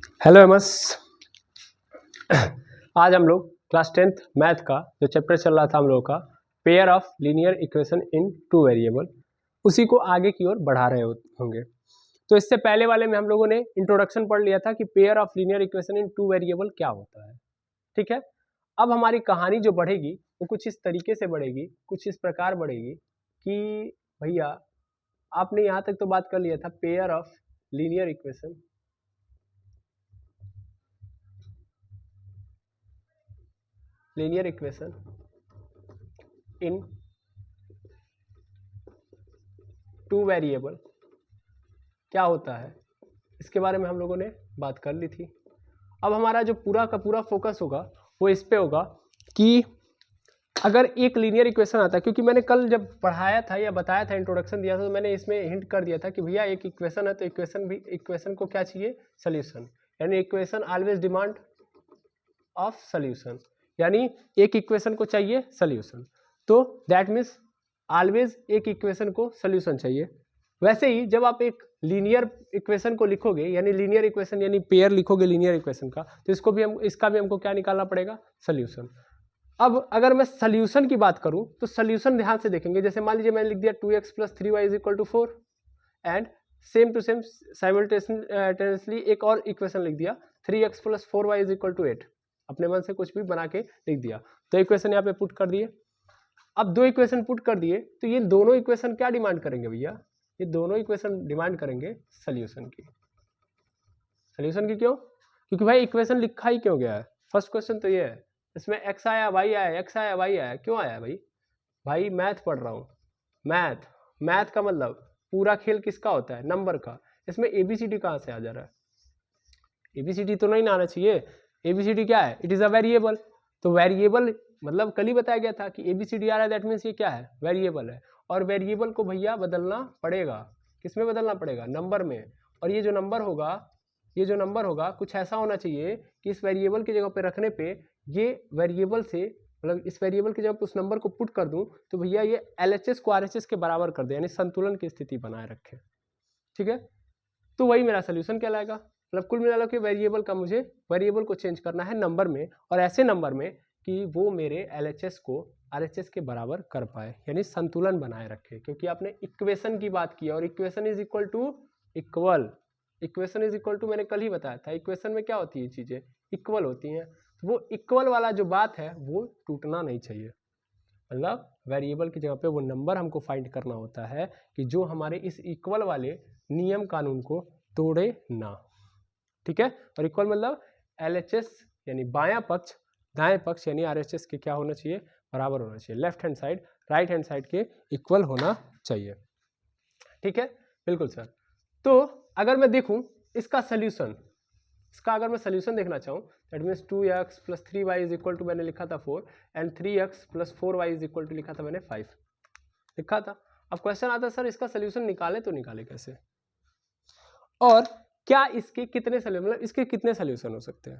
Hello MS. आज हम लोग क्लास 10th मैथ का जो चैप्टर चल रहा था हम लोगों का pair of linear equation in two variable, उसी को आगे की ओर बढ़ा रहे होंगे। तो इससे पहले वाले में हम लोगों ने इंट्रोडक्शन पढ़ लिया था कि pair of linear equation in two variable क्या होता है। ठीक है, अब हमारी कहानी जो बढ़ेगी वो कुछ इस तरीके से बढ़ेगी, कुछ इस प्रकार बढ़ेगी कि भैया आपने यहाँ तक तो बात कर लिया था pair of linear equation in two variable क्या होता है, इसके बारे में हम लोगों ने बात कर ली थी। अब हमारा जो पूरा का पूरा फोकस होगा वो इस पे होगा कि अगर एक लीनियर इक्वेशन आता है, क्योंकि मैंने कल जब पढ़ाया था या बताया था, इंट्रोडक्शन दिया था, तो मैंने इसमें हिंट कर दिया था कि भैया एक इक्वेशन है तो इक्वेशन को क्या चाहिए, सोल्यूशन। यानी equation always demand of solution, यानी एक इक्वेशन को चाहिए सोल्यूशन। तो दैट मीन्स ऑलवेज एक इक्वेशन को सोल्यूशन चाहिए। वैसे ही जब आप एक लीनियर इक्वेशन को लिखोगे, यानी लीनियर इक्वेशन यानी पेयर लिखोगे लीनियर इक्वेशन का, तो इसका भी हमको क्या निकालना पड़ेगा, सोल्यूशन। अब अगर मैं सोल्यूशन की बात करूं तो सोल्यूशन ध्यान से देखेंगे। जैसे मान लीजिए मैंने लिख दिया 2x + 3y = 4 and same to same simultaneously एक और इक्वेशन लिख दिया 3x + 4y = 8। अपने मन से कुछ भी बना के लिख दिया, तो इक्वेशन यहाँ पे पुट कर दिए। अब दो इक्वेशन पुट कर दिए तो ये दोनों इक्वेशन क्या डिमांड करेंगे भैया, ये दोनों इक्वेशन डिमांड करेंगे सोल्यूशन की। सोल्यूशन की क्यों? क्योंकि भाई इक्वेशन लिखा ही क्यों गया है, फर्स्ट क्वेश्चन तो ये है। इसमें x आया y आया, x आया y आया, क्यों आया भाई? भाई मैथ पढ़ रहा हूँ, मैथ का मतलब पूरा खेल किसका होता है, नंबर का। इसमें एबीसीडी कहाँ से आ जा रहा है? एबीसीडी तो नहीं आना चाहिए। एबीसीडी क्या है, इट इज अ वेरिएबल। तो वेरिएबल मतलब कल ही बताया गया था कि एबीसीडी आ रहा है, दैट मीन्स ये क्या है, वेरिएबल है। और वेरिएबल को भैया बदलना पड़ेगा, किसमें बदलना पड़ेगा, नंबर में। और ये जो नंबर होगा कुछ ऐसा होना चाहिए कि इस वेरिएबल की जगह पे रखने पे ये वेरिएबल से मतलब इस वेरिएबल की जगह पे उस नंबर को पुट कर दूं तो भैया ये एलएचएस को आरएचएस के बराबर कर दे, यानी संतुलन की स्थिति बनाए रखे। ठीक है, तो वही मेरा सोल्यूशन कहलाएगा। मतलब कुल मिला के वेरिएबल का मुझे वेरिएबल को चेंज करना है नंबर में, और ऐसे नंबर में कि वो मेरे एलएचएस को आरएचएस के बराबर कर पाए, यानी संतुलन बनाए रखे। क्योंकि आपने इक्वेशन की बात की और equation is equal to equal, equation is equal to मैंने कल ही बताया था, इक्वेशन में क्या होती है, चीजें इक्वल होती हैं। तो वो इक्वल वाला जो बात है वो टूटना नहीं चाहिए। मतलब वेरिएबल की जगह पे वो नंबर हमको फाइंड करना होता है कि जो हमारे इस इक्वल वाले नियम कानून को तोड़े ना। ठीक है, और इक्वल मतलब एलएचएस यानी बायां पक्ष दाएं पक्ष यानी आरएचएस के क्या होना चाहिए, बराबर होना चाहिए। Left hand side right hand side के इक्वल होना चाहिए। ठीक है, बिल्कुल सर। तो अगर मैं देखूं इसका सोल्यूशन, इसका अगर मैं सोल्यूशन देखना चाहूँ, दैट मीन्स 2x + 3y = मैंने लिखा था 4 एंड 3x + 4y = लिखा था मैंने 5 लिखा था। अब क्वेश्चन आता है सर इसका सोल्यूशन निकाले तो निकाले कैसे, और क्या इसके कितने सोल्यूशन, मतलब इसके कितने सोल्यूशन हो सकते हैं।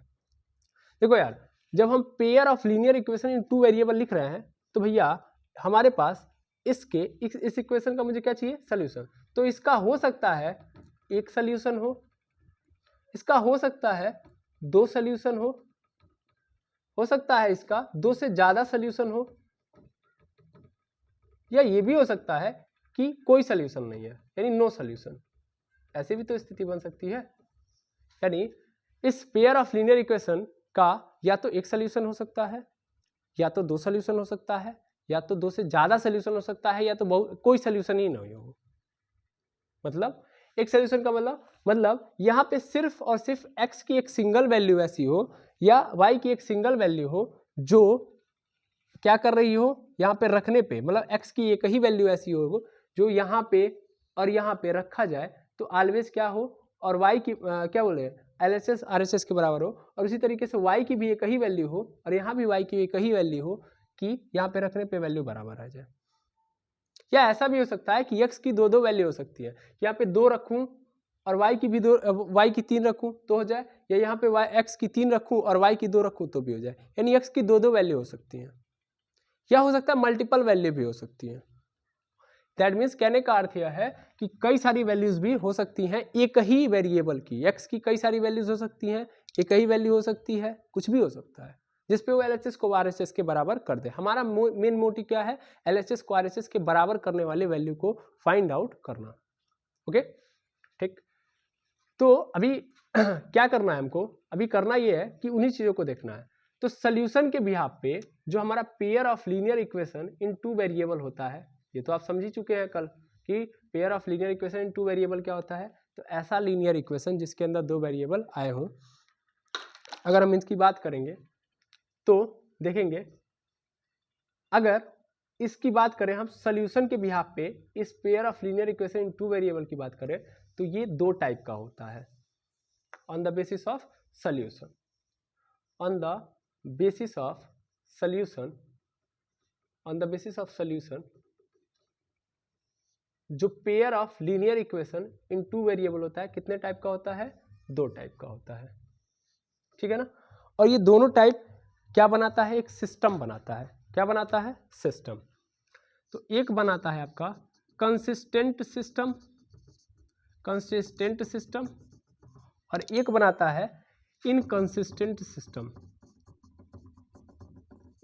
देखो यार, जब हम pair of linear equation in two variable लिख रहे हैं तो भैया हमारे पास इसके इस इक्वेशन का मुझे क्या चाहिए, सोल्यूशन। तो इसका हो सकता है एक सोल्यूशन हो, इसका हो सकता है दो सोल्यूशन हो सकता है इसका दो से ज्यादा सोल्यूशन हो, या ये भी हो सकता है कि कोई सोल्यूशन नहीं है, यानी नो सोल्यूशन। ऐसी भी तो स्थिति बन सकती है। यानी इस पेयर ऑफ लीनियर इक्वेशन का या तो एक सोल्यूशन हो सकता है, या तो दो सोल्यूशन हो सकता है, या तो दो से ज्यादा सोल्यूशन हो सकता है, या तो कोई सोल्यूशन ही नहीं हो। मतलब एक सोल्यूशन का मतलब यहां पे सिर्फ और सिर्फ x की एक सिंगल वैल्यू ऐसी हो या y की एक सिंगल वैल्यू हो जो क्या कर रही हो, यहाँ पे रखने पे मतलब x की एक ही वैल्यू ऐसी हो जो यहाँ पे और यहाँ पे रखा जाए तो ऑलवेज क्या हो, और y की क्या बोले एलएचएस आरएचएस के बराबर हो। और उसी तरीके से y की भी एक ही वैल्यू हो और यहाँ भी y की एक ही वैल्यू हो कि यहाँ पे रखने पे वैल्यू बराबर आ जाए। या ऐसा भी हो सकता है कि x की दो दो वैल्यू हो सकती है, कि यहाँ पे 2 रखूं और y की भी y की 3 रखूं तो हो जाए, या यहाँ पे x की 3 रखूं और y की 2 रखूं तो भी हो जाए। यानी x की दो दो वैल्यू हो सकती है, या हो सकता है मल्टीपल वैल्यू भी हो सकती है। दैट मीन्स कहने का अर्थ यह है कि कई सारी वैल्यूज भी हो सकती हैं एक ही वेरिएबल की, x की कई सारी वैल्यूज हो सकती हैं, एक ही वैल्यू हो सकती है, कुछ भी हो सकता है जिसपे वो LHS को RHS के बराबर कर दे। हमारा मेन मोटिव क्या है? LHS को RHS के बराबर करने वाले वैल्यू को फाइंड आउट करना। ओके ठीक, तो अभी क्या करना है हमको? अभी करना ये है कि उन्हीं चीजों को देखना है। तो सोल्यूशन के बिहाफ पे जो हमारा pair of linear equation in two variable होता है, ये तो आप समझ ही चुके हैं कल कि pair of linear equation in two variable क्या होता है। तो ऐसा लीनियर इक्वेशन जिसके अंदर दो वेरिएबल आए हों, अगर हम इसकी बात करेंगे तो देखेंगे, अगर इसकी बात करें हम सोल्यूशन के बिहाफ पे इस pair of linear equation in two variable की बात करें तो ये दो टाइप का होता है। On the basis of solution, on the basis of solution, on the basis of solution, जो pair of linear equation in two variable होता है कितने टाइप का होता है? दो टाइप का होता है, ठीक है ना। और ये दोनों टाइप क्या बनाता है? एक सिस्टम बनाता है। क्या बनाता है? सिस्टम। तो एक बनाता है आपका कंसिस्टेंट सिस्टम, कंसिस्टेंट सिस्टम, और एक बनाता है इनकंसिस्टेंट सिस्टम,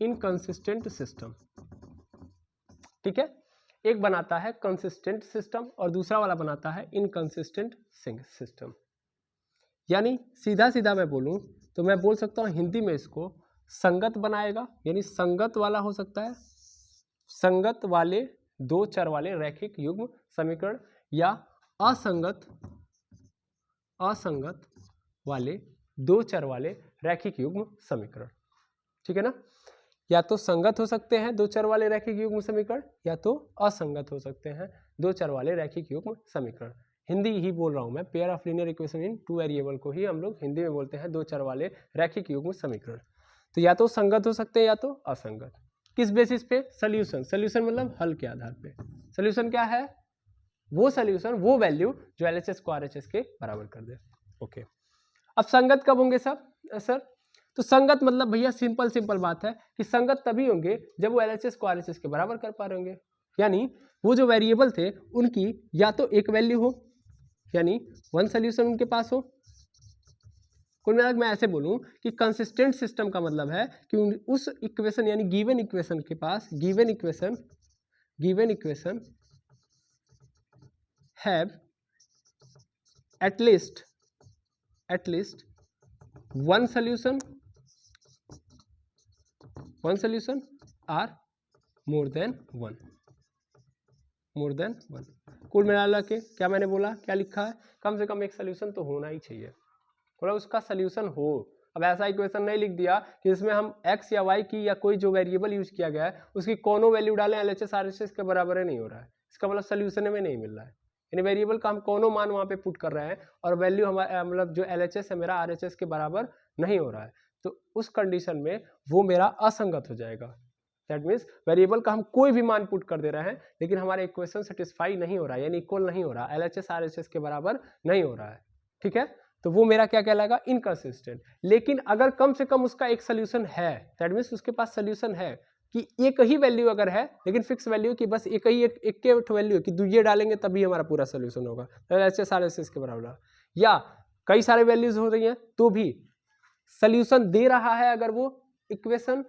इनकंसिस्टेंट सिस्टम, ठीक है। एक बनाता है कंसिस्टेंट सिस्टम और दूसरा वाला बनाता है इनकंसिस्टेंट सिस्टम। यानी सीधा सीधा मैं बोलूं तो मैं बोल सकता हूं हिंदी में इसको संगत बनाएगा, यानी संगत वाला हो सकता है, संगत वाले दो चर वाले रैखिक युग्म समीकरण, या असंगत, असंगत वाले दो चर वाले रैखिक युग्म समीकरण, ठीक है ना। या तो संगत हो सकते हैं दो चर वाले रैखिक युग्म समीकरण, या तो असंगत हो सकते हैं दो चर वाले रैखिक युग्म समीकरण। हिंदी ही बोल रहा हूं मैं, pair of linear equation in two variable को ही हम लोग हिंदी में बोलते हैं दो चर वाले रैखिक युग्म समीकरण। तो या तो संगत हो सकते हैं या तो असंगत। किस बेसिस पे? सोल्यूशन। सोल्यूशन मतलब हल के आधार पे। सोल्यूशन क्या है? वो सोल्यूशन, वो वैल्यू जो LHS को RHS के बराबर कर दे। ओके, अब संगत कब होंगे सब सर? तो संगत मतलब भैया सिंपल सिंपल बात है कि संगत तभी होंगे जब वो LHS को RHS के बराबर कर पा रहे होंगे, यानी वो जो वेरिएबल थे उनकी या तो एक वैल्यू हो, यानी वन सोल्यूशन उनके पास हो। कुल मिलाकर मैं ऐसे बोलूं कि कंसिस्टेंट सिस्टम का मतलब है कि उस इक्वेशन यानी गिवन इक्वेशन के पास, given equation have at least one solution or more than one, more than one. कुल मिला के क्या मैंने बोला, क्या लिखा है? कम से कम एक सोल्यूशन तो होना ही चाहिए, थोड़ा उसका सोल्यूशन हो। अब ऐसा इक्वेशन नहीं लिख दिया कि इसमें हम x या y की या कोई जो वेरिएबल यूज किया गया है उसकी कोनो वैल्यू डालें, LHS RHS के बराबर नहीं हो रहा है, इसका मतलब सोल्यूशन में नहीं मिल रहा है। यानी वेरिएबल का हम कोनो मान वहां पे पुट कर रहे हैं और वैल्यू हमारा मतलब जो LHS है मेरा RHS के बराबर नहीं हो रहा है, तो उस कंडीशन में वो मेरा असंगत हो जाएगा। दैट मीन्स वेरिएबल का हम कोई भी मान पुट कर दे रहे हैं लेकिन हमारा इक्वेशन सेटिस्फाई नहीं हो रहा है, यानी इक्वल नहीं हो रहा, LHS RHS के बराबर नहीं हो रहा है, ठीक है। तो वो मेरा क्या कहलाएगा? इनकंसिस्टेंट। लेकिन अगर कम से कम उसका एक सोल्यूशन है, दैट मीन्स उसके पास सोल्यूशन है कि एक ही वैल्यू अगर है लेकिन फिक्स वैल्यू कि बस एक ही एक के वैल्यू कि ये डालेंगे तभी हमारा पूरा सोल्यूशन होगा, LHS RHS के बराबर, या कई सारे वैल्यूज हो रही हैं तो भी सोल्यूशन दे रहा है अगर वो इक्वेशन,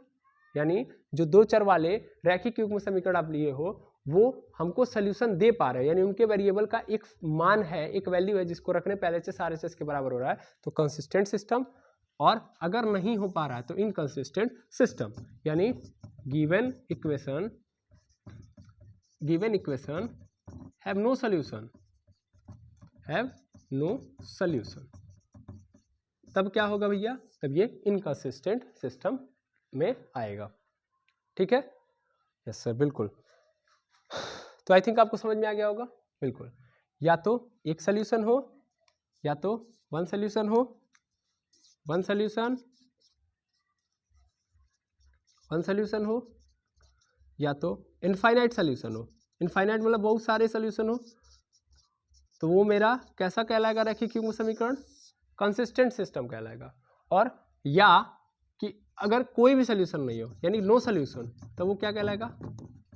यानी जो दो चर वाले रैखिक युग्म समीकरण आप लिए हो वो हमको सोल्यूशन दे पा रहे हैं, यानी उनके वेरिएबल का एक मान है, एक वैल्यू है जिसको रखने पे LHS RHS के बराबर हो रहा है, तो कंसिस्टेंट सिस्टम। और अगर नहीं हो पा रहा है तो इनकंसिस्टेंट सिस्टम, यानी given equation have no solution, have no solution, तब क्या होगा भैया? तब ये इनकंसिस्टेंट सिस्टम में आएगा, ठीक है। यस सर, बिल्कुल। तो आई थिंक आपको समझ में आ गया होगा, बिल्कुल। या तो एक सोल्यूशन हो, या तो वन सोल्यूशन हो, वन सोल्यूशन हो, या तो इनफाइनाइट सोल्यूशन हो। इनफाइनाइट मतलब बहुत सारे सोल्यूशन हो, तो वो मेरा कैसा कहलाएगा? रैखिक युग्म समीकरण, कंसिस्टेंट सिस्टम कहलाएगा। और या कि अगर कोई भी सोल्यूशन नहीं हो, यानी नो सोल्यूशन, तो वो क्या कहलाएगा?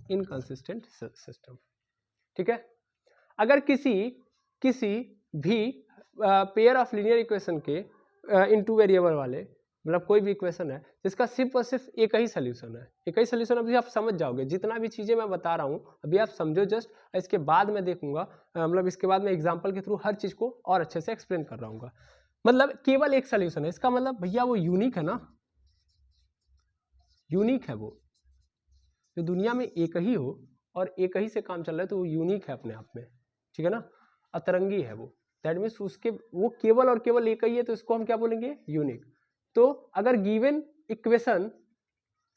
Inconsistent system. ठीक है। अगर किसी भी पेयर ऑफ लीनियर इक्वेशन के इन टू वेरिएबल वाले, मतलब कोई भी इक्वेशन है जिसका सिर्फ और सिर्फ एक ही सोल्यूशन है, एक ही सोल्यूशन, अभी आप समझ जाओगे जितना भी चीज़ें मैं बता रहा हूँ अभी आप समझो जस्ट, इसके बाद मैं देखूंगा मतलब इसके बाद मैं एग्जांपल के थ्रू हर चीज़ को और अच्छे से एक्सप्लेन कर रहा हूँ। मतलब केवल एक सोल्यूशन है, इसका मतलब भैया वो यूनिक है ना, यूनिक है वो, जो दुनिया में एक ही हो और एक ही से काम चल रहा है तो वो यूनिक है अपने आप में, ठीक है ना, अतरंगी है वो। दैट मीन्स उसके वो केवल और केवल एक ही है तो इसको हम क्या बोलेंगे, यूनिक। तो अगर गिवन इक्वेशन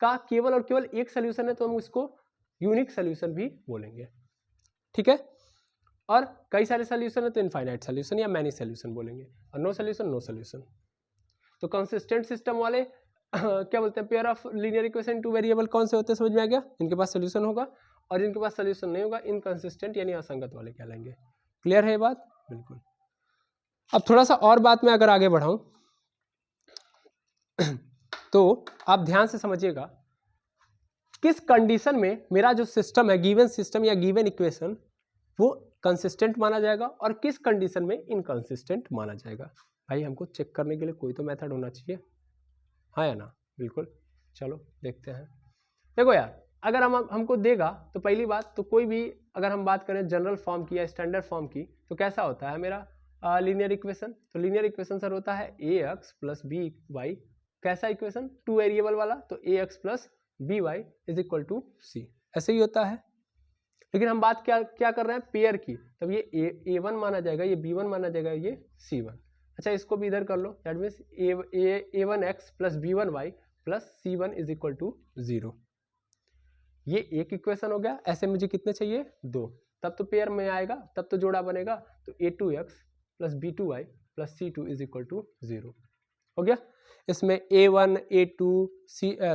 का केवल और केवल एक सोल्यूशन है तो हम उसको यूनिक सोल्यूशन भी बोलेंगे, ठीक है। और कई सारे सोल्यूशन है तो इनफाइनाइट सोल्यूशन या मैनी सोल्यूशन बोलेंगे, और नो सोल्यूशन नो सोल्यूशन। तो कंसिस्टेंट सिस्टम वाले क्या बोलते हैं, pair of linear equation two variable कौन से होते हैं, समझ में आ गया, इनके पास सोल्यूशन होगा, और इनके पास सोल्यूशन नहीं होगा, इनकंसिस्टेंट यानी असंगत वाले कहलाएंगे। क्लियर है ये बात, बिल्कुल। अब थोड़ा सा और बात में अगर आगे बढ़ाऊं तो आप ध्यान से समझिएगा, किस कंडीशन में मेरा जो सिस्टम है, गिवन सिस्टम या गिवन इक्वेशन, वो कंसिस्टेंट माना जाएगा और किस कंडीशन में इनकंसिस्टेंट माना जाएगा। भाई हमको चेक करने के लिए कोई तो मेथड होना चाहिए, हाँ या ना, बिल्कुल। चलो देखते हैं। देखो यार, अगर हमको देगा तो पहली बात तो कोई भी अगर हम बात करें जनरल फॉर्म की या स्टैंडर्ड फॉर्म की तो कैसा होता है मेरा लीनियर इक्वेशन। तो लीनियर इक्वेशन सर होता है ax प्लस बी वाई, कैसा इक्वेशन, टू वेरिएबल वाला, तो ax plus B Y is equal to C, ऐसे ही होता है। लेकिन हम बात क्या कर रहे हैं, पेयर की, तब ये a1 माना जाएगा, ये b1 माना जाएगा, ये c1। अच्छा इसको भी इधर कर लो, that means a1x plus b1y plus c1 is equal to 0। ये एक इक्वेशन हो गया, ऐसे मुझे कितने चाहिए, 2, तब तो पेयर में आएगा, तब तो जोड़ा बनेगा। तो a2x plus b2y plus c2 is equal to 0 हो गया। इसमें a1 a2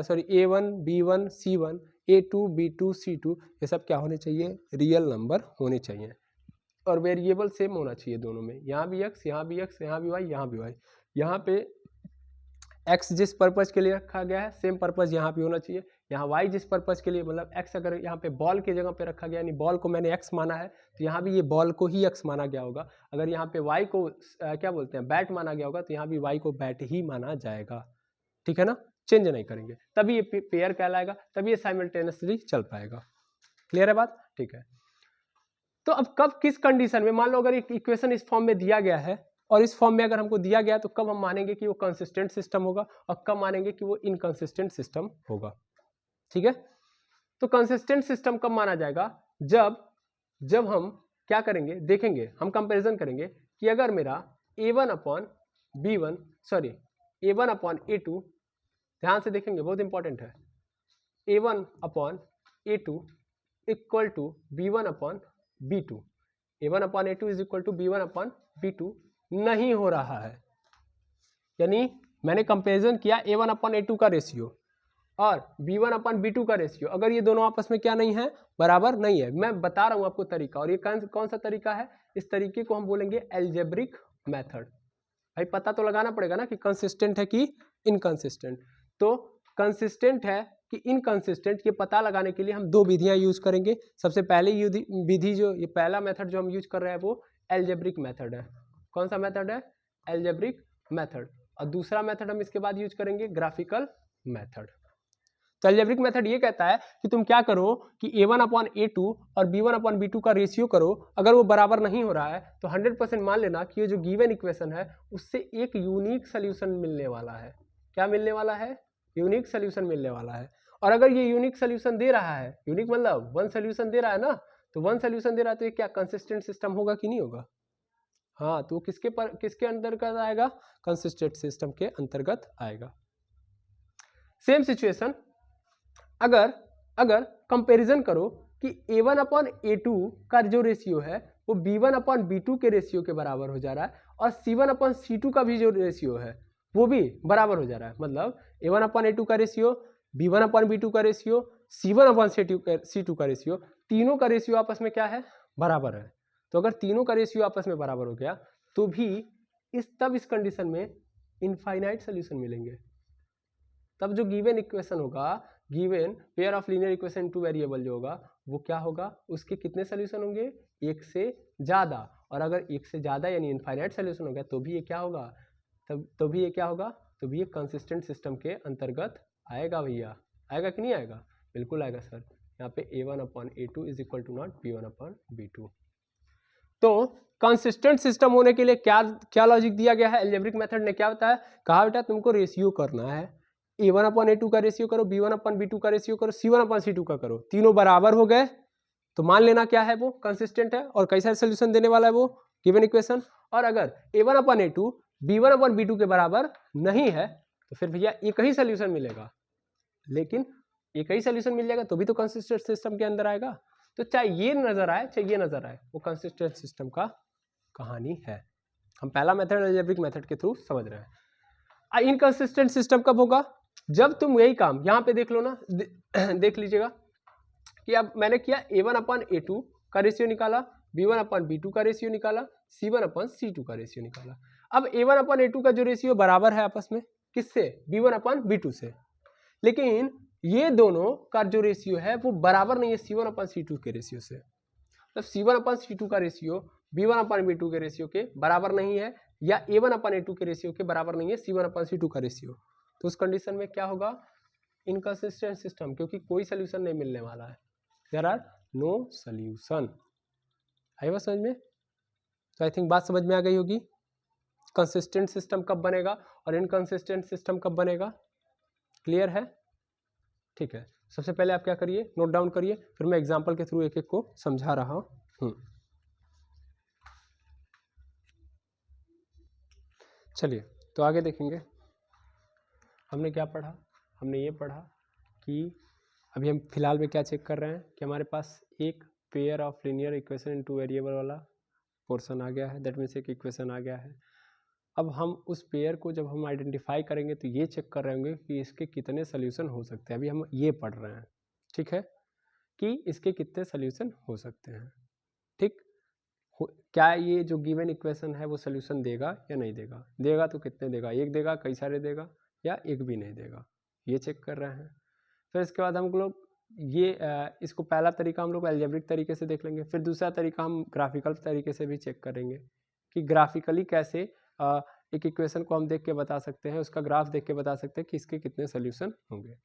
sorry a1 b1 c1 a2 b2 c2 ये सब क्या होने चाहिए, रियल नंबर होने चाहिए, और वेरिएबल सेम होना चाहिए दोनों में, यहाँ भी x, यहाँ भी x, यहाँ भी y, यहाँ भी y। यहाँ पे x जिस पर्पज के लिए रखा गया है सेम पर्पज यहाँ भी होना चाहिए, यहाँ y जिस पर्पज के लिए, मतलब x अगर यहाँ पे बॉल की जगह पे रखा गया, यानी बॉल को मैंने x माना है तो यहाँ भी ये बॉल को ही x माना गया होगा। अगर यहाँ पे y को क्या बोलते हैं बैट माना गया होगा तो यहाँ भी y को बैट ही माना जाएगा, ठीक है ना, चेंज नहीं करेंगे, तभी ये पेयर कहलाएगा, तभी ये साइमल्टेनियसली चल पाएगा। क्लियर है बात, ठीक है। तो अब कब किस कंडीशन में, मान लो अगर एक इक्वेशन इस फॉर्म में दिया गया है और इस फॉर्म में अगर हमको दिया गया तो कब हम मानेंगे कि वो कंसिस्टेंट सिस्टम होगा और कब मानेंगे कि वो इनकंसिस्टेंट सिस्टम होगा, ठीक है। तो कंसिस्टेंट सिस्टम कब माना जाएगा, जब हम क्या करेंगे, देखेंगे, हम कंपैरिजन करेंगे कि अगर मेरा a1 upon b1 sorry a1 upon a2, ध्यान से देखेंगे बहुत इंपॉर्टेंट है, a1 upon a2 equal to b1 upon b2, a1 upon a2 is equal to b1 upon b2 नहीं हो रहा है। यानी मैंने कंपैरिजन किया a1 अपॉन a2 का रेशियो और b1 अपॉन b2 का रेशियो, अगर ये दोनों आपस में क्या नहीं है, बराबर नहीं है। मैं बता रहा हूं आपको तरीका, और ये कौन सा तरीका है, इस तरीके को हम बोलेंगे एल्जेब्रिक मेथड। भाई पता तो लगाना पड़ेगा ना कि कंसिस्टेंट है कि इनकंसिस्टेंट। तो कंसिस्टेंट है कि इनकंसिस्टेंट, ये पता लगाने के लिए हम दो विधियां यूज करेंगे। सबसे पहले विधि जो ये पहला मेथड जो हम यूज कर रहे हैं वो एल्जेब्रिक मेथड है। कौन सा मेथड है, एल्जेब्रिक मेथड। और दूसरा मेथड हम इसके बाद यूज करेंगे ग्राफिकल मेथड। तो एल्जेब्रिक मेथड ये कहता है कि तुम क्या करो कि a1 अपॉन a2 और b1 अपॉन b2 का रेशियो करो, अगर वो बराबर नहीं हो रहा है तो 100% मान लेना कि ये जो गिवन इक्वेशन है उससे एक यूनिक सोल्यूशन मिलने वाला है। क्या मिलने वाला है, यूनिक सोल्यूशन मिलने वाला है। और अगर ये यूनिक सोल्यूशन दे रहा है, यूनिक मतलब वन सोल्यूशन दे रहा है ना, तो वन सोल्यूशन दे रहा है तो ये क्या कंसिस्टेंट सिस्टम होगा कि नहीं होगा, हाँ, तो किसके अंतर्गत आएगा, कंसिस्टेंट सिस्टम के अंतर्गत आएगा। सेम सिचुएशन अगर कंपैरिजन करो कि a1 अपॉन a2 का जो रेशियो है वो b1 अपॉन b2 के रेशियो के बराबर हो जा रहा है, और c1 अपॉन c2 का भी जो रेशियो है वो भी बराबर हो जा रहा है। मतलब a1 अपॉन a2 का रेशियो, b1 अपॉन b2 का रेशियो, c1 अपॉन c2 का रेशियो, तीनों का रेशियो आपस में क्या है, बराबर है। तो अगर तीनों का रेशियो आपस में बराबर हो गया तो भी तब इस कंडीशन में इनफाइनाइट सोल्यूशन मिलेंगे। तब जो गिवन इक्वेशन होगा, given pair of linear equation two variable जो होगा वो क्या होगा, उसके कितने सोल्यूशन होंगे, एक से ज़्यादा। और अगर एक से ज़्यादा यानी इनफाइनाइट सोल्यूशन हो गया तो भी ये क्या होगा, तो भी ये क्या होगा, तो भी ये कंसिस्टेंट सिस्टम के अंतर्गत आएगा भैया। आएगा कि नहीं आएगा, बिल्कुल आएगा सर। यहाँ पे A1/A2 is equal to not B1/B2। तो कंसिस्टेंट सिस्टम होने के लिए क्या क्या लॉजिक दिया गया है, एल्जेब्रिक मेथड ने क्या बताया, कहा बेटा तुमको रेशियो करना है, A1/A2 का रेशियो करो, B1/B2 का रेशियो करो, C1/C2 का करो, तीनों बराबर हो गए तो मान लेना क्या है, वो कंसिस्टेंट है और कैसा सोल्यूशन देने वाला है वो गिवन इक्वेशन। और अगर A1/A2 B1/B2 के बराबर नहीं है तो फिर भैया एक ही सोल्यूशन मिलेगा, लेकिन एक ही सोल्यूशन मिल जाएगा तो भी तो कंसिस्टेंट सिस्टम के अंदर आएगा। तो चाहे ये नजर आए चाहे ये नजर आए, वो कंसिस्टेंट सिस्टम का कहानी है। हम पहला मेथड अलजेब्रिक मेथड के थ्रू समझ रहे हैं। इनकंसिस्टेंट सिस्टम कब होगा, जब तुम यही काम यहाँ पे देख लो ना, देख लीजिएगा कि अब मैंने किया A1/A2 का रेशियो निकाला, B1/B2 का रेशियो निकाला, C1/C2 का रेशियो निकाला। अब A1/A2 का जो रेशियो बराबर है आपस में किससे, B1/B2 से, लेकिन ये दोनों का जो रेशियो है वो बराबर नहीं है C1/C2 के रेशियो से। तो C1/C2 का रेशियो B1/B2 के रेशियो के बराबर नहीं है, या A1/A2 के रेशियो के बराबर नहीं है C1/C2 का रेशियो। तो उस कंडीशन में क्या होगा, इनकंसिस्टेंट सिस्टम, क्योंकि कोई सोल्यूशन नहीं मिलने वाला है, देयर आर नो सोल्यूशन। आई बात समझ में, तो आई थिंक बात समझ में आ गई होगी। कंसिस्टेंट सिस्टम कब बनेगा और इनकंसिस्टेंट सिस्टम कब बनेगा, क्लियर है, ठीक है। सबसे पहले आप क्या करिए, नोट डाउन करिए, फिर मैं एग्जांपल के थ्रू एक एक को समझा रहा हूं। चलिए तो आगे देखेंगे, हमने क्या पढ़ा, हमने ये पढ़ा कि अभी हम फिलहाल में क्या चेक कर रहे हैं कि हमारे पास एक pair of linear equation in 2 variable वाला पोर्शन आ गया है, दैट मीन्स एक इक्वेशन आ गया है। अब हम उस पेयर को जब हम आइडेंटिफाई करेंगे तो ये चेक कर रहे होंगे कि इसके कितने सोल्यूशन हो सकते हैं। अभी हम ये पढ़ रहे हैं, ठीक है, कि इसके कितने सोल्यूशन हो सकते हैं, ठीक। क्या ये जो गिवन इक्वेशन है वो सोल्यूशन देगा या नहीं देगा, देगा तो कितने देगा, एक देगा, कई सारे देगा, या एक भी नहीं देगा, ये चेक कर रहे हैं। फिर इसके बाद हम लोग ये इसको पहला तरीका हम लोग अलजेब्रिक तरीके से देख लेंगे, फिर दूसरा तरीका हम ग्राफिकल तरीके से भी चेक करेंगे कि ग्राफिकली कैसे एक इक्वेशन को हम देख के बता सकते हैं, उसका ग्राफ देख के बता सकते हैं कि इसके कितने सोल्यूशन होंगे।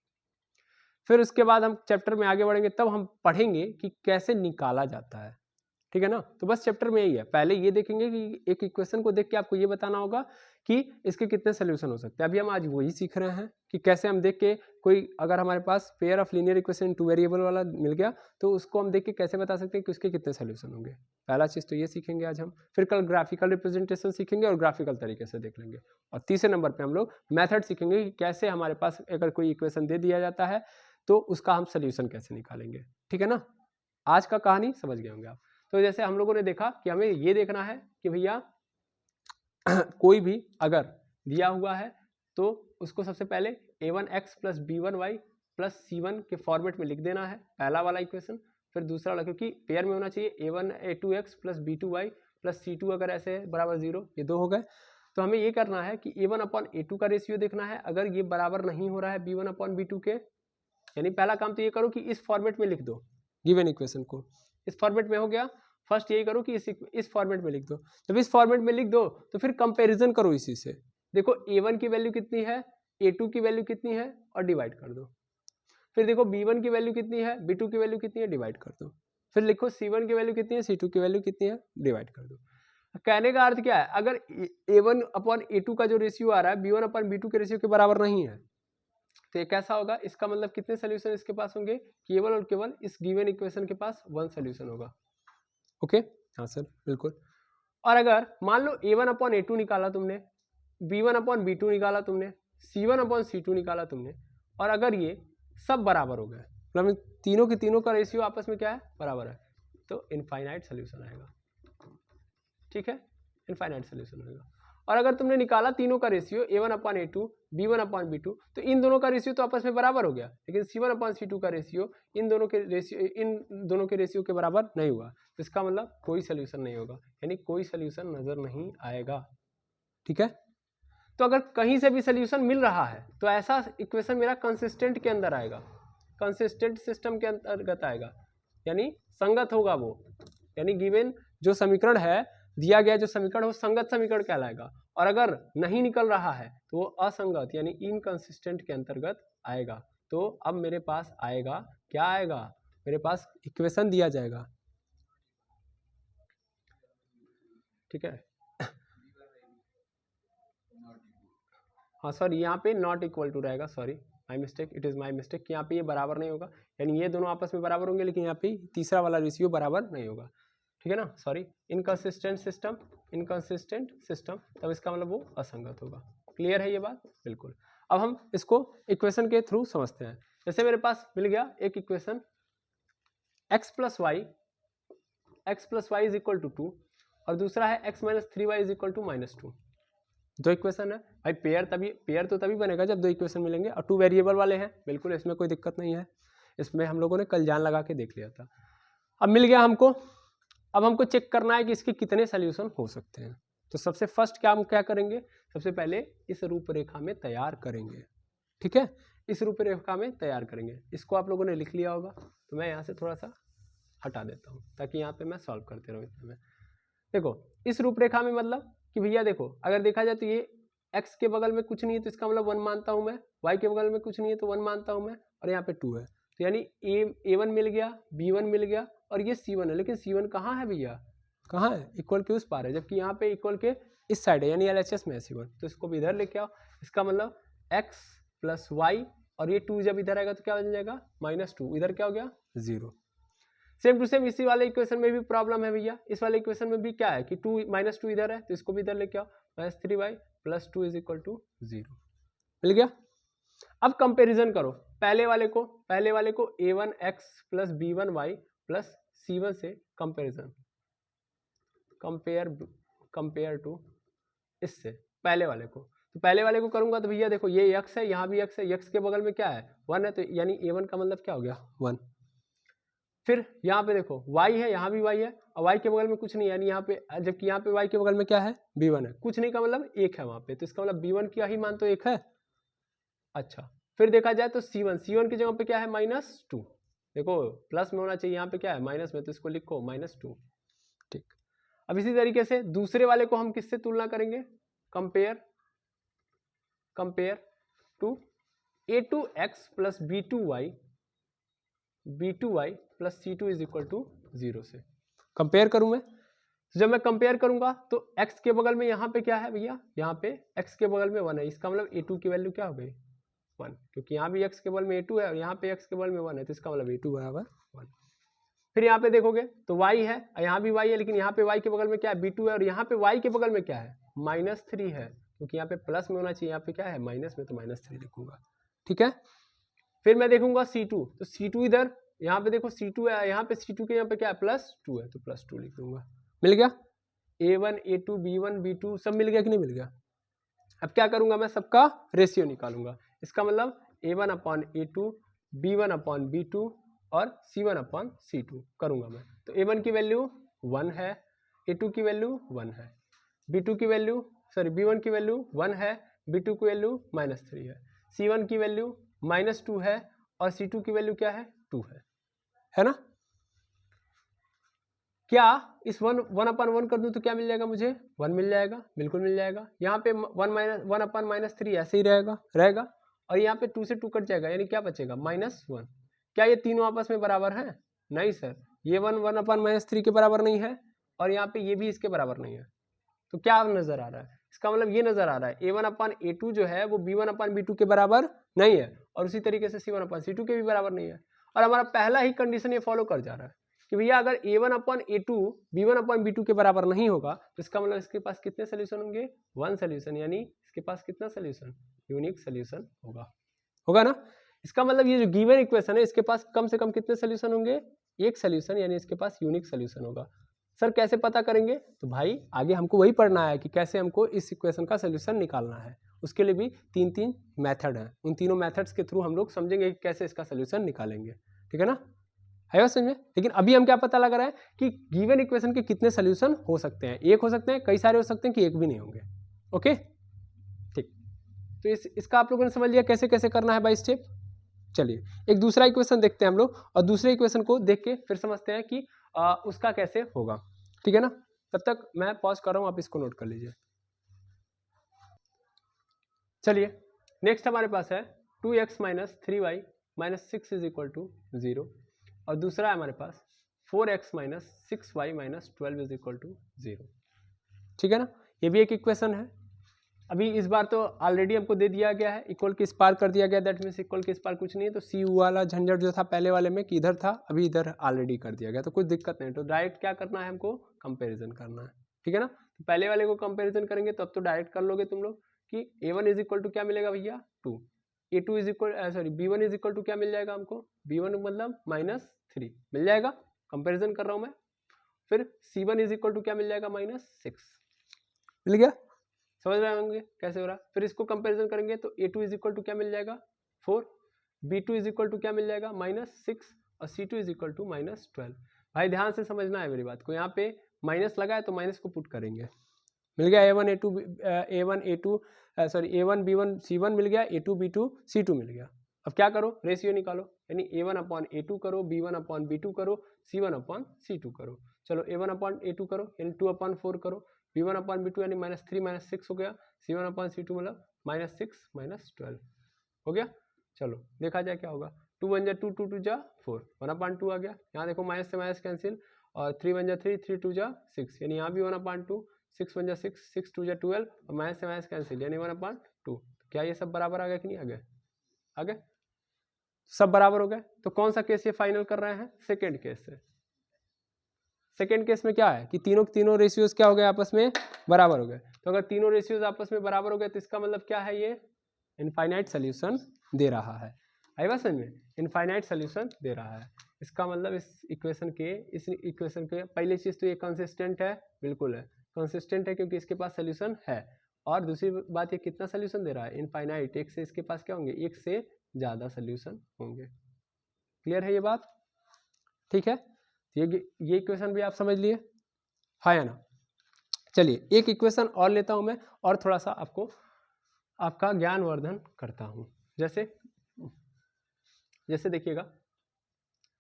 फिर उसके बाद हम चैप्टर में आगे बढ़ेंगे, तब हम पढ़ेंगे कि कैसे निकाला जाता है, ठीक है ना। तो बस चैप्टर में यही है, पहले ये देखेंगे कि एक इक्वेशन को देख के आपको ये बताना होगा कि इसके कितने सोल्यूशन हो सकते हैं। अभी हम आज वही सीख रहे हैं कि कैसे हम देख के कोई, अगर हमारे पास pair of linear equation 2 variable वाला मिल गया तो उसको हम देख के कैसे बता सकते हैं कि उसके कितने सोल्यूशन होंगे। पहला चीज़ तो ये सीखेंगे आज हम, फिर कल ग्राफिकल रिप्रेजेंटेशन सीखेंगे और ग्राफिकल तरीके से देख लेंगे, और तीसरे नंबर पर हम लोग मैथड सीखेंगे कि कैसे हमारे पास अगर कोई इक्वेशन दे दिया जाता है तो उसका हम सोल्यूशन कैसे निकालेंगे, ठीक है ना। आज का कहानी समझ गए होंगे आप। तो जैसे हम लोगों ने देखा कि हमें ये देखना है कि भैया कोई भी अगर दिया हुआ है तो उसको सबसे पहले a1x plus b1y plus c1 के फॉर्मेट में लिख देना है, पहला वाला इक्वेशन। फिर दूसरा वाला, क्योंकि पेयर में होना चाहिए a1a2x plus b2y plus c2 अगर ऐसे है बराबर 0, ये दो हो गए। तो हमें ये करना है कि a1/a2 का रेशियो देखना है, अगर ये बराबर नहीं हो रहा है b1/b2 के, यानी पहला काम तो ये करो कि इस फॉर्मेट में लिख दो गिवन इक्वेशन को, इस फॉर्मेट में हो गया। फर्स्ट यही करो कि इस फॉर्मेट में लिख दो। जब इस फॉर्मेट में लिख दो तो फिर कंपैरिजन करो इसी से, देखो a1 की वैल्यू कितनी है, a2 की वैल्यू कितनी है, और डिवाइड कर दो। फिर देखो b1 की वैल्यू कितनी है, b2 की वैल्यू कितनी है, डिवाइड कर दो। फिर लिखो c1 की वैल्यू कितनी है, c2 की वैल्यू कितनी है, डिवाइड कर दो। कहने का अर्थ क्या है, अगर a1/a2 का जो रेशियो आ रहा है b1/b2 के रेशियो के बराबर नहीं है तो ये कैसा होगा, इसका मतलब कितने सोल्यूशन इसके पास होंगे, केवल और केवल इस गिवन इक्वेशन के पास 1 सोल्यूशन होगा। ओके, हाँ सर बिल्कुल। और अगर मान लो a1/a2 निकाला तुमने, b1/b2 निकाला तुमने, c1/c2 निकाला तुमने, और अगर ये सब बराबर हो गए, मतलब तीनों के तीनों का रेशियो आपस में क्या है, बराबर है, तो इनफाइनाइट सोल्यूशन आएगा, ठीक है, इनफाइनाइट सोल्यूशन होगा। और अगर तुमने निकाला तीनों का रेशियो a1/a2 b1/b2, तो इन दोनों का रेशियो तो आपस में बराबर हो गया, लेकिन c1/c2 का रेशियो इन दोनों के रेशियो के बराबर नहीं हुआ, तो इसका मतलब कोई सोल्यूशन नहीं होगा, यानी कोई सोल्यूशन नजर नहीं आएगा, ठीक है। तो अगर कहीं से भी सोल्यूशन मिल रहा है तो ऐसा इक्वेशन मेरा कंसिस्टेंट के अंदर आएगा, कंसिस्टेंट सिस्टम के अंतर्गत आएगा। यानी संगत होगा वो, यानी गिवन जो समीकरण है, दिया गया जो समीकरण वो संगत समीकरण कहलाएगा, और अगर नहीं निकल रहा है तो वो असंगत यानी इनकंसिस्टेंट के अंतर्गत आएगा। तो अब मेरे पास आएगा, क्या आएगा, मेरे पास इक्वेशन दिया जाएगा, ठीक है। हाँ सॉरी, यहाँ पे नॉट इक्वल टू रहेगा, sorry my mistake, it is my mistake, यहाँ पे ये बराबर नहीं होगा, यानी ये दोनों आपस में बराबर होंगे, लेकिन यहाँ पे तीसरा वाला रेशियो बराबर नहीं होगा, ठीक है ना, sorry, inconsistent system, inconsistent system, तब इसका मतलब वो असंगत होगा। क्लियर है ये बात, बिल्कुल। अब हम इसको इक्वेशन के थ्रू समझते हैं। जैसे मेरे पास मिल गया एक equation x plus Y is equal to 2, और दूसरा है x minus 3y is equal to -2। दो इक्वेशन है भाई, पेयर तो तभी बनेगा जब दो इक्वेशन मिलेंगे, और 2 वेरिएबल वाले हैं, बिल्कुल इसमें कोई दिक्कत नहीं है, इसमें हम लोगों ने कल जान लगा के देख लिया था। अब मिल गया हमको, अब हमको चेक करना है कि इसके कितने सोल्यूशन हो सकते हैं। तो सबसे फर्स्ट क्या हम क्या करेंगे, सबसे पहले इस रूपरेखा में तैयार करेंगे, ठीक है, इस रूपरेखा में तैयार करेंगे। इसको आप लोगों ने लिख लिया होगा, तो मैं यहाँ से थोड़ा सा हटा देता हूँ ताकि यहाँ पे मैं सॉल्व करते रहूँ। इतने में देखो, इस रूपरेखा में मतलब कि भैया देखो, अगर देखा जाए तो ये x के बगल में कुछ नहीं है तो इसका मतलब 1 मानता हूँ मैं, y के बगल में कुछ नहीं है तो 1 मानता हूँ मैं, और यहाँ पे 2 है, तो यानी a1 मिल गया, b1 मिल गया, और ये c1 है। लेकिन c1 कहाँ है भैया, कहाँ है, इक्वल के उस पार है, जबकि यहाँ पे इक्वल के इस साइड है, यानी LHS में है c1, तो इसको भी इधर लेके आओ। इसका मतलब x प्लस वाई, और ये 2 जब इधर आएगा तो क्या बन जाएगा, -2, इधर क्या हो गया 0। सेम टू सेम इसी वाले इक्वेशन में भी प्रॉब्लम है भैया, इस वाले इक्वेशन में भी क्या है कि 2 -2 इधर है, तो इसको भी इधर लेके आओ, -3y plus 2 is equal to 0, मिल गया। अब कंपैरिजन करो पहले वाले को a1x plus b1y plus c1 से कंपैरिजन, कंपेयर टू इससे पहले वाले को, तो पहले वाले को करूंगा तो भैया देखो ये x है, यहाँ भी x है, x के बगल में क्या है 1 है, तो यानी a1 का मतलब क्या हो गया 1। फिर यहाँ पे देखो y है, यहाँ भी y है, और y के बगल में कुछ नहीं, यानी यहाँ पे, जबकि यहाँ पे y के बगल में क्या है b1 है, कुछ नहीं का मतलब 1 है वहाँ पे, तो इसका मतलब b1 का ही मान तो 1 है। अच्छा, फिर देखा जाए तो c1 की जगह पे क्या है -2, देखो प्लस में होना चाहिए, यहाँ पे क्या है माइनस में, तो इसको लिखो -2, ठीक। अब इसी तरीके से दूसरे वाले को हम किससे तुलना करेंगे, compare to a2x plus b2y plus c2 is equal to 0 से कंपेयर करूं मैं। जब मैं कंपेयर करूंगा तो x के बगल में यहाँ पे क्या है भैया, यहाँ पे x के बगल में 1 है, इसका मतलब a2 की वैल्यू क्या हो गई 1, क्योंकि यहाँ भी x के बगल में a2 है और यहाँ पे x के बगल में 1 है, तो इसका मतलब a2 बराबर 1। फिर यहाँ पे देखोगे तो y है, यहाँ भी y है, लेकिन यहाँ पे y के बगल में क्या है b2 है, और यहाँ पे y के बगल में क्या है -3 है, क्योंकि यहाँ पे प्लस में होना चाहिए, यहाँ पे क्या है माइनस में, तो -3 लिखूंगा, ठीक है। फिर मैं देखूंगा c2, तो c2 इधर, यहाँ पे देखो c2 है, यहाँ पे c2 के यहाँ पे क्या है +2 है, तो +2 लिख दूंगा, मिल गया। a1 a2 b1 b2 सब मिल गया कि नहीं मिल गया। अब क्या करूंगा मैं, सबका रेशियो निकालूंगा, इसका मतलब a1 upon a2 b1 upon b2 और c1 अपॉन c2 करूंगा मैं। तो a1 की वैल्यू 1 है, a2 की वैल्यू 1 है, b2 की वैल्यू b1 की वैल्यू 1 है, b2 की वैल्यू -3 है, c1 की वैल्यू -2 है, और c2 की वैल्यू क्या है 2 है ना। क्या इस 1/1 कर दूं तो क्या मिल जाएगा मुझे 1 मिल जाएगा, बिल्कुल मिल जाएगा। यहाँ पे 1/-3 ऐसे ही रहेगा, और यहाँ पे 2 से 2 कट जाएगा, यानी क्या बचेगा -1। क्या ये तीनों आपस में बराबर हैं, नहीं सर, ये 1/-3 के बराबर नहीं है, और यहाँ पे ये भी इसके बराबर नहीं है, तो क्या नजर आ रहा है, इसका मतलब ये नजर आ रहा है a1/a2 जो है वो b1/b2 के बराबर नहीं है, और उसी तरीके से c1/c2 के भी बराबर नहीं है। और हमारा पहला ही कंडीशन ये फॉलो कर जा रहा है कि भैया अगर a1/a2 b1/b2 के बराबर नहीं होगा, तो इसका मतलब इसके पास कितने सोल्यूशन होंगे 1 सोल्यूशन, यानी इसके पास कितना सोल्यूशन, यूनिक सोल्यूशन होगा ना। इसका मतलब ये जो गिवन इक्वेशन है इसके पास कम से कम कितने सोल्यूशन होंगे, एक सोल्यूशन, यानी इसके पास यूनिक सोल्यूशन होगा। सर कैसे पता करेंगे, तो भाई आगे हमको वही पढ़ना है कि कैसे हमको इस इक्वेशन का सोल्यूशन निकालना है, उसके लिए भी 3 मेथड हैं, उन तीनों मेथड्स के थ्रू हम लोग समझेंगे कि कैसे इसका सोल्यूशन निकालेंगे, ठीक है ना, है बात समझ में। लेकिन अभी हम क्या पता लगा रहे हैं कि गिवन इक्वेशन के कितने सोल्यूशन हो सकते हैं, एक हो सकते हैं, कई सारे हो सकते हैं कि एक भी नहीं होंगे, ओके ठीक। तो इसका आप लोगों ने समझ लिया कैसे कैसे करना है बाय स्टेप, चलिए एक दूसरा इक्वेशन देखते हैं हम लोग, और दूसरे इक्वेशन को देख के फिर समझते हैं कि उसका कैसे होगा, ठीक है ना। तब तक मैं पॉज कर रहा हूँ, आप इसको नोट कर लीजिए। चलिए नेक्स्ट हमारे पास है 2x minus 3y minus 6 is equal to 0, और दूसरा है हमारे पास 4x minus 6y minus 12 is equal to 0, ठीक है ना। ये भी एक इक्वेशन है। अभी इस बार तो ऑलरेडी हमको दे दिया गया है, इक्वल के इस पार कर दिया गया, दैट मीन्स इक्वल के इस पार कुछ नहीं है, तो सी वाला झंझट जो था पहले वाले में कि इधर था, अभी इधर ऑलरेडी कर दिया गया, तो कुछ दिक्कत नहीं। तो डायरेक्ट क्या करना है हमको, कंपेरिजन करना है, ठीक है ना। तो पहले वाले को कंपेरिजन करेंगे तो अब तो डायरेक्ट कर लोगे तुम लोग कि a1 इज इक्वल टू क्या मिलेगा भैया 2, a2 is equal sorry b1 is equal to क्या मिल जाएगा हमको, b1 मतलब -3 मिल जाएगा, कंपेरिजन कर रहा हूँ मैं। फिर c1 इज इक्वल टू क्या मिल जाएगा -6 मिल गया, समझ रहे होंगे कैसे हो रहा है। फिर इसको कंपैरिजन करेंगे तो a2 इज इक्वल टू क्या मिल जाएगा 4, b2 इज इक्वल टू क्या मिल जाएगा -6 और c2 इज इक्वल टू -12। भाई ध्यान से समझना है मेरी बात को, यहाँ पे माइनस लगा है तो माइनस को पुट करेंगे, मिल गया a1 b1 c1 मिल गया, a2 b2 c2 मिल गया। अब क्या करो, रेशियो निकालो, यानी a1 अपॉन a2 करो, b1 अपॉन b2 करो, c1 अपॉन c2 करो। चलो a1 अपॉन a2 करो यानी 2 अपॉन 4 करो, b1 अपॉन b2 यानी -3 -6 हो गया, c1 अपॉन c2 मतलब -6 -12 हो गया। चलो देखा जाए क्या होगा, 2 1 जा 2 2 2 जा 4, 1 अपॉन 2 आ गया। यहाँ देखो माइनस से माइनस कैंसिल, और 3 1 जा 3 3 2 जा 6, यानी यहाँ भी 1 अपॉन 2, 6 1 जा 6 6 2 जा 12, और माइनस से माइनस कैंसिल यानी 1 अपॉन 2। क्या ये सब बराबर आ गया कि नहीं आ गया, आ गया, सब बराबर हो गए। तो कौन सा केस ये फाइनल कर रहे हैं, सेकेंड केस से। सेकेंड केस में क्या है कि तीनों रेशियोज क्या हो गए, आपस में बराबर हो गए। तो अगर तीनों रेशियोज आपस में बराबर हो गए तो इसका मतलब क्या है, ये इनफाइनाइट सोल्यूशन दे रहा है। आई बात समझ में, इनफाइनाइट सोल्यूशन दे रहा है। इसका मतलब इस इक्वेशन के पहली चीज तो ये कंसिस्टेंट है, बिल्कुल है कंसिस्टेंट है क्योंकि इसके पास सोल्यूशन है। और दूसरी बात ये कितना सोल्यूशन दे रहा है, इनफाइनाइट, एक से इसके पास क्या होंगे, एक से ज्यादा सोल्यूशन होंगे। क्लियर है ये बात, ठीक है। ये इक्वेशन भी आप समझ लिए, हाँ या ना। चलिए एक इक्वेशन और लेता हूं मैं, और थोड़ा सा आपका ज्ञानवर्धन करता हूं। जैसे देखिएगा,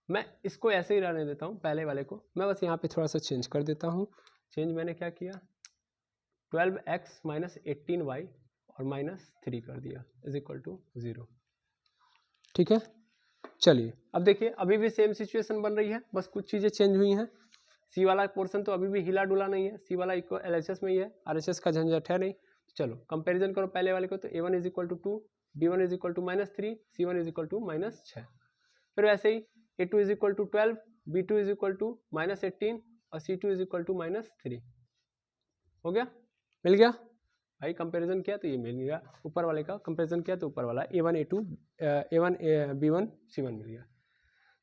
मैं इसको ऐसे ही रहने देता हूं, पहले वाले को मैं बस यहाँ पे थोड़ा सा चेंज कर देता हूं। चेंज मैंने क्या किया, 12x माइनस 18y और -3 कर दिया इज इक्वल टू 0, ठीक है। चलिए अब देखिए, अभी भी सेम सिचुएशन बन रही है, बस कुछ चीज़ें चेंज हुई हैं। सी वाला पोर्शन तो अभी भी हिला डुला नहीं है, सी वाला LHS में ही है, RHS का झंझट है नहीं। चलो कंपैरिजन करो पहले वाले को, तो a1 is equal to 2, b1 is equal to -3, c1 is equal to -6। फिर वैसे ही a2 is equal to 12, b2 is equal to -18 और c2 इज इक्वल टू -3 हो गया, मिल गया भाई। कंपैरिजन किया तो ये मिल गया, ऊपर वाले का कंपैरिजन किया तो ऊपर वाला a1 b1 c1 मिल गया।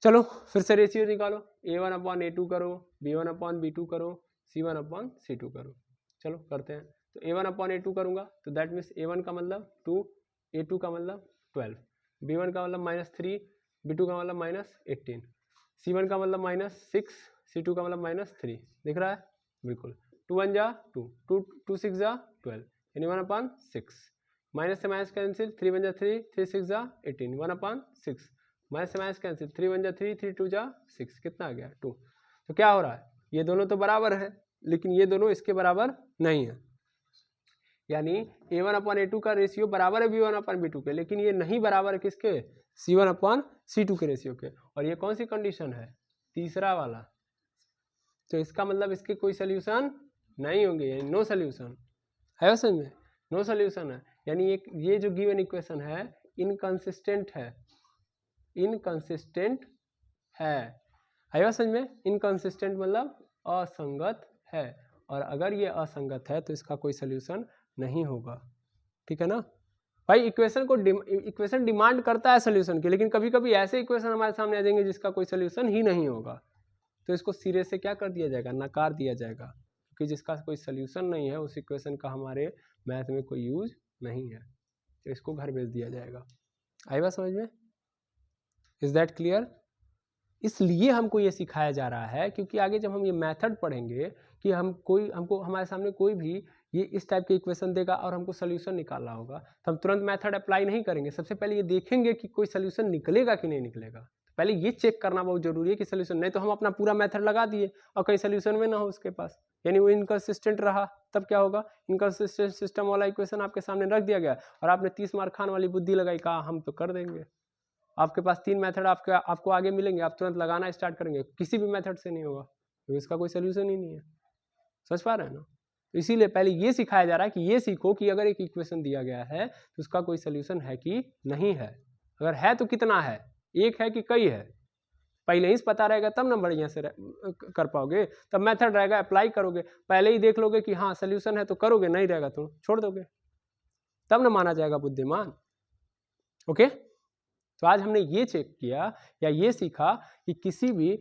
चलो फिर से रेशियो निकालो, a1 अपॉन a2 करो, b1 अपॉन b2 करो, c1 अपॉन c2 करो। चलो करते हैं, तो a1 अपॉन a2 करूंगा तो दैट मीन्स a1 का मतलब 2, a2 का मतलब 12, b1 का मतलब -3, b2 का मतलब -18, c1 का मतलब -6, c2 का मतलब -3, दिख रहा है बिल्कुल। 2 1 जा 2, 2 6 जा 12 यानी 1 अपॉन 6, माइनस से माइनस कैंसिल, 3 1 जा 3, 3 6 जा 18, 1 अपॉन 6, माइनस से माइनस कैंसिल, 3 1 जा 3, 3 2 जा 6, कितना आ गया 2। तो क्या हो रहा है, ये दोनों तो बराबर है लेकिन ये दोनों इसके बराबर नहीं है, यानी a1 अपॉन a2 का रेशियो बराबर है b1 अपॉन b2 के, लेकिन ये नहीं बराबर है किसके, c1 अपॉन c2 के रेशियो के। और ये कौन सी कंडीशन है, तीसरा वाला। तो इसका मतलब इसके कोई सोल्यूशन नहीं होंगे, यानी नो सोल्यूशन है, समझ में, नो सोल्यूशन है। यानी ये जो गिवन इक्वेशन है इनकंसिस्टेंट है, इनकंसिस्टेंट है, आया समझ में। इनकंसिस्टेंट मतलब असंगत है, और अगर ये असंगत है तो इसका कोई सोल्यूशन नहीं होगा, ठीक है ना भाई। इक्वेशन डिमांड करता है सोल्यूशन की, लेकिन कभी कभी ऐसे इक्वेशन हमारे सामने आ जाएंगे जिसका कोई सोल्यूशन ही नहीं होगा, तो इसको सिरे से क्या कर दिया जाएगा, नकार दिया जाएगा, क्योंकि जिसका कोई सोल्यूशन नहीं है उस इक्वेशन का हमारे मैथ में कोई यूज नहीं है, तो इसको घर भेज दिया जाएगा। आई बात समझ में, इज दैट क्लियर। इसलिए हमको ये सिखाया जा रहा है क्योंकि आगे जब हम ये मेथड पढ़ेंगे कि हमको हमारे सामने कोई भी ये इस टाइप के इक्वेशन देगा और हमको सोल्यूशन निकालना होगा, तो हम तुरंत मेथड अप्लाई नहीं करेंगे। सबसे पहले ये देखेंगे कि कोई सोल्यूशन निकलेगा कि नहीं निकलेगा। पहले ये चेक करना बहुत जरूरी है कि सोल्यूशन, नहीं तो हम अपना पूरा मेथड लगा दिए और कहीं सोल्यूशन में ना हो उसके पास, यानी वो इनकंसिस्टेंट रहा, तब क्या होगा, इनकंसिस्टेंट सिस्टम वाला इक्वेशन आपके सामने रख दिया गया और आपने 30 मार्क खान वाली बुद्धि लगाई, कहा हम तो कर देंगे। आपके पास 3 मेथड आपको आगे मिलेंगे, आप तुरंत लगाना स्टार्ट करेंगे, किसी भी मेथड से नहीं होगा, तो इसका कोई सोल्यूशन ही नहीं है। समझ पा रहे हैं ना? इसीलिए पहले ये सिखाया जा रहा है कि ये सीखो कि अगर एक इक्वेशन दिया गया है तो उसका कोई सोल्यूशन है कि नहीं है, अगर है तो कितना है, एक है कि कई है, पहले ही पता रहेगा तब ना बढ़िया से कर पाओगे, तब मेथड रहेगा अप्लाई करोगे, पहले ही देख लोगे कि हाँ सोल्यूशन है तो करोगे, नहीं रहेगा तो छोड़ दोगे, तब ना माना जाएगा बुद्धिमान। ओके, तो आज हमने ये चेक किया या ये सीखा कि किसी भी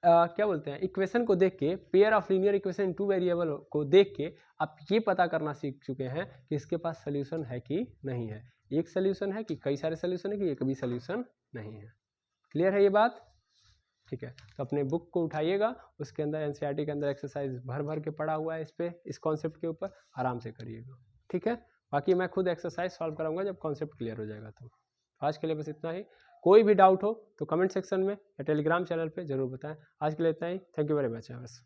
क्या बोलते हैं इक्वेशन को देख के, pair of linear equation in 2 variable को देख के आप ये पता करना सीख चुके हैं कि इसके पास सोल्यूशन है कि नहीं है, एक सोल्यूशन है कि कई सारे सोल्यूशन है कि एक भी सोल्यूशन नहीं है। क्लियर है ये बात? ठीक है, तो अपने बुक को उठाइएगा, उसके अंदर एनसीईआरटी के अंदर एक्सरसाइज भर भर के पड़ा हुआ है इस पे, इस कॉन्सेप्ट के ऊपर आराम से करिएगा। ठीक है, बाकी मैं खुद एक्सरसाइज सॉल्व कराऊंगा जब कॉन्सेप्ट क्लियर हो जाएगा। तो आज के लिए बस इतना ही, कोई भी डाउट हो तो कमेंट सेक्शन में या टेलीग्राम चैनल पे जरूर बताएं। आज के लिए इतना ही, थैंक यू वेरी मच। बस।